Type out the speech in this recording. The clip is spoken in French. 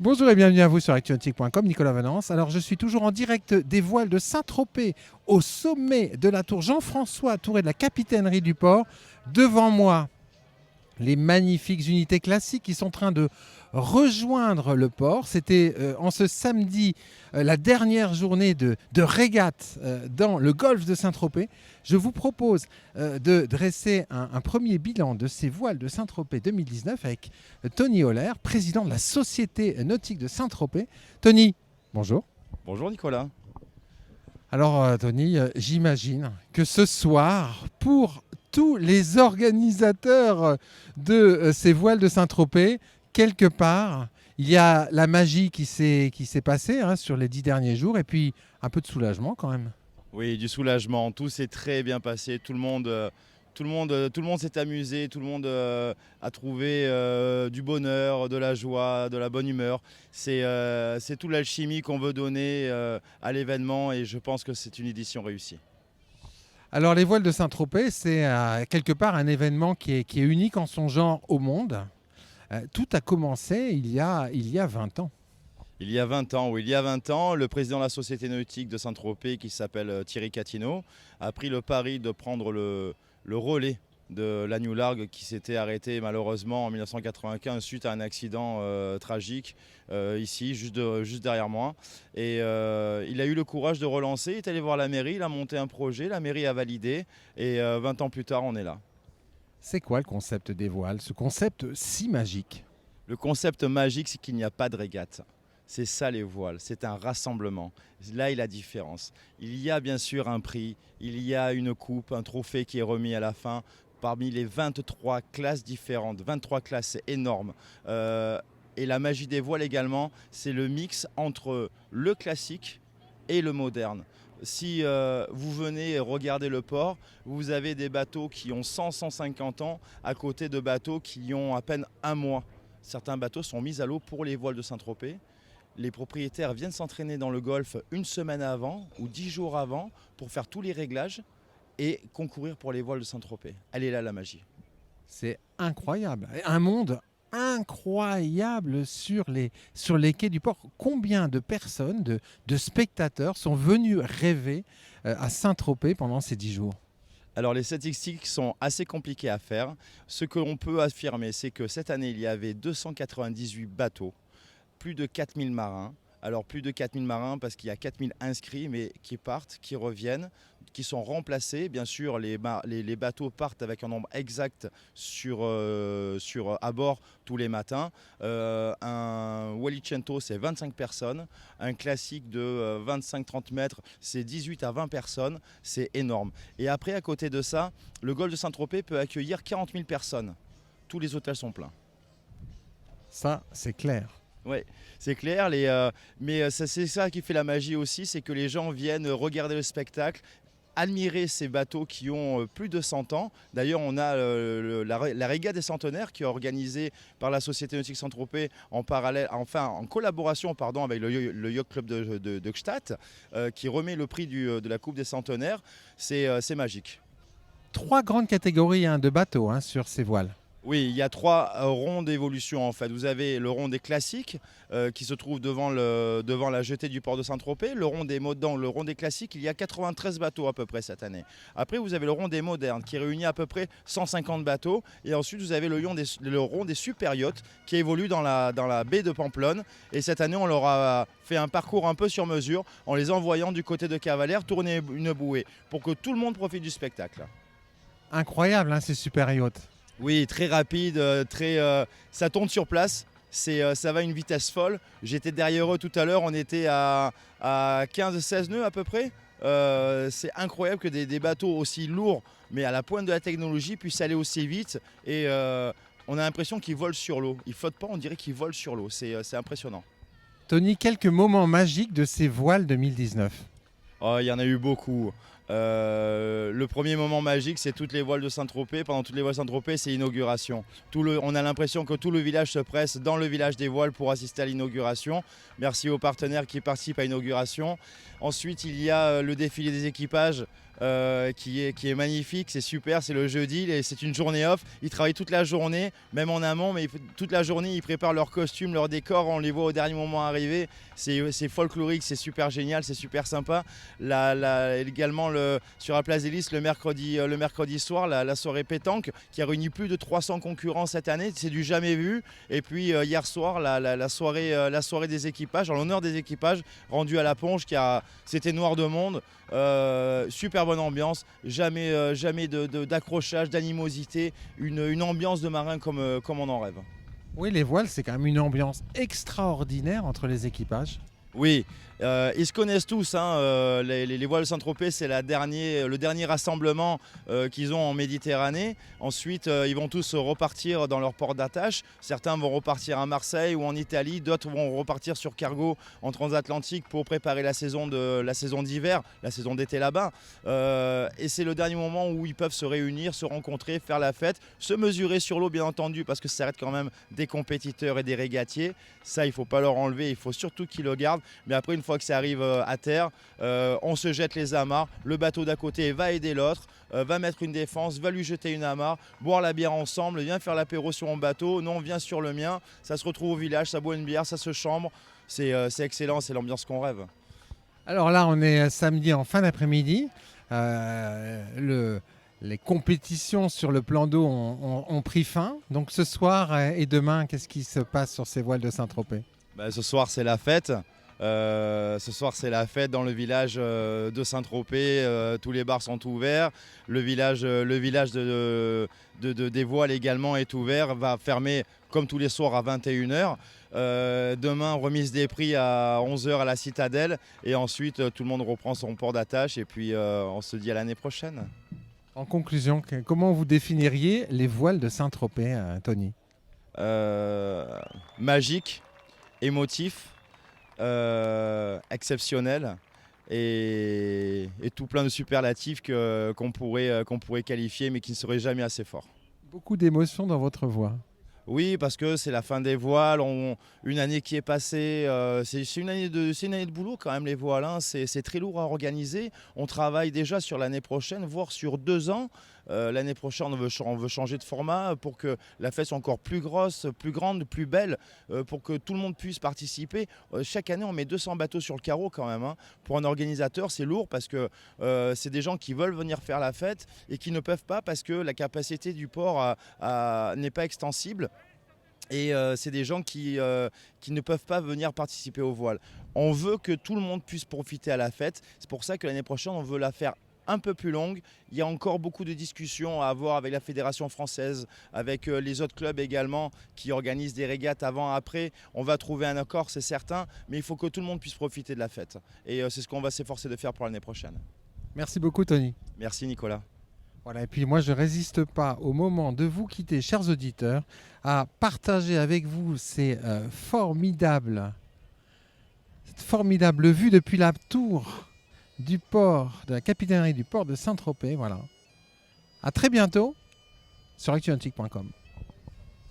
Bonjour et bienvenue à vous sur actunautique.com, Nicolas Venance. Alors je suis toujours en direct des voiles de Saint-Tropez, au sommet de la tour Jean-François, tourée de la capitainerie du port. Devant moi, les magnifiques unités classiques qui sont en train de rejoindre le port. C'était en ce samedi la dernière journée de régate dans le golfe de Saint-Tropez. Je vous propose de dresser un premier bilan de ces voiles de Saint-Tropez 2019 avec Tony Holler, président de la Société nautique de Saint-Tropez. Tony, bonjour. Bonjour Nicolas. Alors Tony, j'imagine que ce soir, pour tous les organisateurs de ces voiles de Saint-Tropez, quelque part, il y a la magie qui s'est passée sur les 10 derniers jours et puis un peu de soulagement quand même. Oui, du soulagement. Tout s'est très bien passé. Tout le monde s'est amusé. Tout le monde a trouvé du bonheur, de la joie, de la bonne humeur. C'est toute l'alchimie qu'on veut donner à l'événement et je pense que c'est une édition réussie. Alors les voiles de Saint-Tropez, c'est quelque part un événement qui est unique en son genre au monde. Tout a commencé il y a 20 ans. Il y a 20 ans, oui, il y a 20 ans, le président de la Société nautique de Saint-Tropez, qui s'appelle Thierry Catino, a pris le pari de prendre le relais de la New Largue qui s'était arrêtée malheureusement en 1995 suite à un accident tragique ici, juste derrière moi. Et il a eu le courage de relancer, il est allé voir la mairie, il a monté un projet, la mairie a validé et 20 ans plus tard, on est là. C'est quoi le concept des voiles, ce concept si magique? Le concept magique, c'est qu'il n'y a pas de régate. C'est ça les voiles, c'est un rassemblement. Là est la différence. Il y a bien sûr un prix, il y a une coupe, un trophée qui est remis à la fin parmi les 23 classes différentes. 23 classes, c'est énorme. Et la magie des voiles également, c'est le mix entre le classique et le moderne. Si vous venez regarder le port, vous avez des bateaux qui ont 100-150 ans à côté de bateaux qui ont à peine un mois. Certains bateaux sont mis à l'eau pour les voiles de Saint-Tropez. Les propriétaires viennent s'entraîner dans le golfe une semaine avant ou 10 jours avant pour faire tous les réglages et concourir pour les voiles de Saint-Tropez. Elle est là la magie. C'est incroyable. Un monde incroyable sur les quais du port. Combien de personnes, de spectateurs sont venus rêver à Saint-Tropez pendant ces 10 jours? Alors les statistiques sont assez compliquées à faire. Ce que l'on peut affirmer, c'est que cette année, il y avait 298 bateaux, plus de 4000 marins. Alors plus de 4000 marins parce qu'il y a 4000 inscrits mais qui partent, qui reviennent, qui sont remplacés. Bien sûr, les bateaux partent avec un nombre exact à bord tous les matins. Un Wallicento, c'est 25 personnes. Un classique de 25-30 mètres, c'est 18 à 20 personnes. C'est énorme. Et après, à côté de ça, le golfe de Saint-Tropez peut accueillir 40 000 personnes. Tous les hôtels sont pleins. Ça, c'est clair. Oui, c'est clair, mais c'est ça qui fait la magie aussi, c'est que les gens viennent regarder le spectacle, admirer ces bateaux qui ont plus de 100 ans. D'ailleurs, on a la régate des centenaires qui est organisée par la Société nautique Saint-Tropez en collaboration avec le Yacht Club de Gstaad, qui remet le prix de la Coupe des centenaires. C'est magique. 3 grandes catégories de bateaux sur ces voiles. Oui, il y a 3 ronds d'évolution en fait. Vous avez le rond des classiques qui se trouve devant la jetée du port de Saint-Tropez. Le rond des classiques, il y a 93 bateaux à peu près cette année. Après, vous avez le rond des modernes qui réunit à peu près 150 bateaux. Et ensuite, vous avez le rond des super yachts qui évolue dans la baie de Pamplonne. Et cette année, on leur a fait un parcours un peu sur mesure en les envoyant du côté de Cavalère tourner une bouée pour que tout le monde profite du spectacle. Incroyable ces super yachts. Oui, très rapide, ça tourne sur place, ça va à une vitesse folle. J'étais derrière eux tout à l'heure, on était à 15-16 nœuds à peu près. C'est incroyable que des bateaux aussi lourds, mais à la pointe de la technologie, puissent aller aussi vite. Et on a l'impression qu'ils volent sur l'eau. Ils ne flottent pas, on dirait qu'ils volent sur l'eau. C'est impressionnant. Tony, quelques moments magiques de ces voiles 2019. Oh, il y en a eu beaucoup. Le premier moment magique, c'est toutes les voiles de Saint-Tropez. Pendant toutes les voiles de Saint-Tropez, c'est l'inauguration. On a l'impression que tout le village se presse dans le village des voiles pour assister à l'inauguration. Merci aux partenaires qui participent à l'inauguration. Ensuite, il y a le défilé des équipages qui est magnifique, c'est super, c'est le jeudi, c'est une journée off. Ils travaillent toute la journée, même en amont, mais toute la journée, ils préparent leurs costumes, leurs décors, on les voit au dernier moment arriver. C'est folklorique, c'est super génial, c'est super sympa. Également sur la place des Lys, le mercredi soir, la soirée pétanque qui a réuni plus de 300 concurrents cette année, c'est du jamais vu. Et puis hier soir, la soirée des équipages, en l'honneur des équipages, rendue à la Ponge, c'était noir de monde. Super bonne ambiance, jamais d'accrochage, d'animosité, une ambiance de marin comme on en rêve. Oui, les voiles, c'est quand même une ambiance extraordinaire entre les équipages. Oui, ils se connaissent tous, hein, les voiles de Saint-Tropez, c'est le dernier rassemblement qu'ils ont en Méditerranée. Ensuite, ils vont tous repartir dans leur port d'attache. Certains vont repartir à Marseille ou en Italie, d'autres vont repartir sur cargo en transatlantique pour préparer la saison d'hiver, la saison d'été là-bas. Et c'est le dernier moment où ils peuvent se réunir, se rencontrer, faire la fête, se mesurer sur l'eau bien entendu, parce que ça reste quand même des compétiteurs et des régatiers. Ça, il ne faut pas leur enlever, il faut surtout qu'ils le gardent. Mais après, une fois que ça arrive à terre, on se jette les amarres, le bateau d'à côté va aider l'autre, va mettre une défense, va lui jeter une amarre, boire la bière ensemble, vient faire l'apéro sur mon bateau, non, viens sur le mien, ça se retrouve au village, ça boit une bière, ça se chambre, c'est excellent, c'est l'ambiance qu'on rêve. Alors là, on est samedi en fin d'après-midi. Les compétitions sur le plan d'eau ont pris fin. Donc ce soir et demain, qu'est-ce qui se passe sur ces voiles de Saint-Tropez ? Ce soir, c'est la fête. Ce soir, c'est la fête dans le village de Saint-Tropez. Tous les bars sont ouverts. Le village des voiles également est ouvert. Va fermer comme tous les soirs à 21h. Demain, remise des prix à 11h à la Citadelle. Et ensuite, tout le monde reprend son port d'attache. Et puis, on se dit à l'année prochaine. En conclusion, comment vous définiriez les voiles de Saint-Tropez, Tony ? Magique, émotif. Exceptionnel et tout plein de superlatifs qu'on pourrait qualifier mais qui ne seraient jamais assez forts. Beaucoup d'émotions dans votre voix. Oui, parce que c'est la fin des voiles, une année qui est passée, c'est une année de boulot quand même les voiles, hein. C'est très lourd à organiser. On travaille déjà sur l'année prochaine, voire sur 2 ans. L'année prochaine, on veut changer de format pour que la fête soit encore plus grosse, plus grande, plus belle, pour que tout le monde puisse participer. Chaque année, on met 200 bateaux sur le carreau quand même, hein. Pour un organisateur, c'est lourd parce que c'est des gens qui veulent venir faire la fête et qui ne peuvent pas parce que la capacité du port n'est pas extensible. Et c'est des gens qui ne peuvent pas venir participer aux voiles. On veut que tout le monde puisse profiter à la fête. C'est pour ça que l'année prochaine, on veut la faire un peu plus longue. Il y a encore beaucoup de discussions à avoir avec la Fédération française, avec les autres clubs également qui organisent des régates avant, après. On va trouver un accord, c'est certain, mais il faut que tout le monde puisse profiter de la fête. Et c'est ce qu'on va s'efforcer de faire pour l'année prochaine. Merci beaucoup, Tony. Merci, Nicolas. Voilà, et puis moi, je ne résiste pas au moment de vous quitter, chers auditeurs, à partager avec vous ces formidables vues depuis la tour du port, de la capitainerie du port de Saint-Tropez. Voilà. À très bientôt sur actuantique.com.